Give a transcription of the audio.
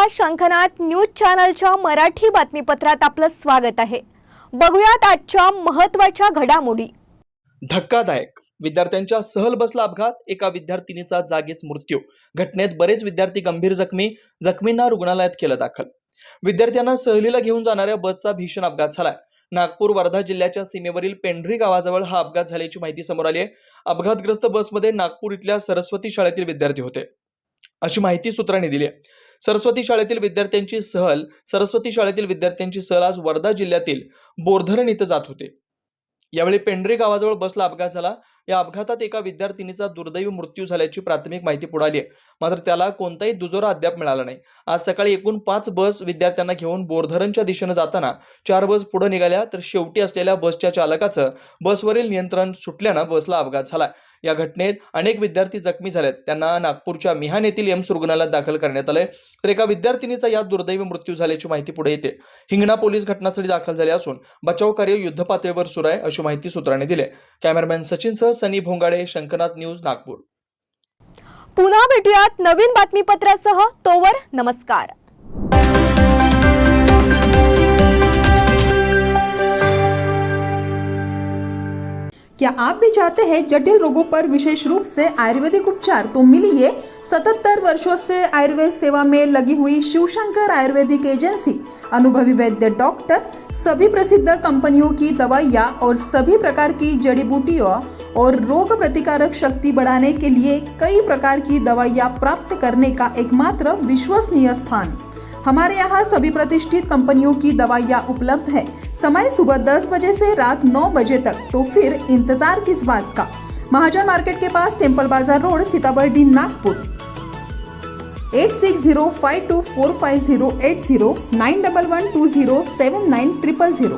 नमस्कार, शंखनाथ न्यूज चॅनलच्या मराठी बातमीपत्रात आपलं स्वागत आहे। बघूयात आजच्या महत्त्वाच्या घडामोडी। धक्कादायक विद्यार्थ्यांच्या सहल बसला अपघात, एका विद्यार्थिनीचा जागीच मृत्यू। घटनेत बरेच विद्यार्थी गंभीर जखमींना रुग्णालयात केलं दाखल। विद्यार्थ्यांना सहलीला घेऊन जाणाऱ्या बसचा भीषण अपघात झालाय। नागपूर वर्धा जिल्ह्याच्या सीमेवरील पेंढरी गावाजवळ हा अपघात झाल्याची माहिती समोर आली आहे। अपघातग्रस्त बसमध्ये नागपूर इथल्या सरस्वती शाळेतील विद्यार्थी होते, अशी माहिती सूत्रांनी दिली आहे। सरस्वती शाळेतील विद्यार्थ्यांची सहल आज वर्धा जिल्ह्यातील बोरधरण इथं जात होते। यावेळी पेंढरी गावाजवळ बसला अपघात झाला। या अपघातात एका विद्यार्थिनीचा दुर्दैवी मृत्यू झाल्याची प्राथमिक माहिती पुढे आली आहे, मात्र त्याला कोणताही दुजोरा अद्याप मिळाला नाही। आज सकाळी एकूण 5 बस विद्यार्थ्यांना घेऊन बोरधरणच्या दिशेने जाताना 4 बस पुढे निघाल्या, तर शेवटी असलेल्या बसच्या चालकाचं बसवरील नियंत्रण सुटल्यानं बसला अपघात झाला। या घटनेत अनेक विद्यार्थी जखमी झालेत, त्यांना नागपूरच्या मिहान येथील एम्स रुग्णालयात दाखल करण्यात आले, तर एका विद्यार्थिनीचा यात दुर्दैवी मृत्यू झाल्याची माहिती पुढे येते। हिंगणा पोलीस घटनास्थळी दाखल झाले असून बचाव कार्य युद्धपातळीवर सुरू आहे, अशी माहिती सूत्रांनी दिली। कॅमेरामॅन सचिनसह सनी भोंगाडे, शंखनाथ न्यूज, नागपूर। पुन्हा भेटूयात नवीन बातमीपत्रासह, तोवर नमस्कार। क्या आप भी चाहते हैं जटिल रोगों पर विशेष रूप से आयुर्वेदिक उपचार? तो मिलिए 77 वर्षों से आयुर्वेद सेवा में लगी हुई शिवशंकर आयुर्वेदिक एजेंसी। अनुभवी वैद्य डॉक्टर, सभी प्रसिद्ध कंपनियों की दवाइयाँ और सभी प्रकार की जड़ी बूटियों और रोग प्रतिकारक शक्ति बढ़ाने के लिए कई प्रकार की दवाइयाँ प्राप्त करने का एकमात्र विश्वसनीय स्थान। हमारे यहाँ सभी प्रतिष्ठित कंपनियों की दवाइयाँ उपलब्ध है। समय सुबह 10 बजे से रात 9 बजे तक, तो फिर इंतजार किस बात का। महाजन मार्केट के पास, टेम्पल बाजार रोड, सीताबर्डी, नागपुर। 8605245080 9112079000।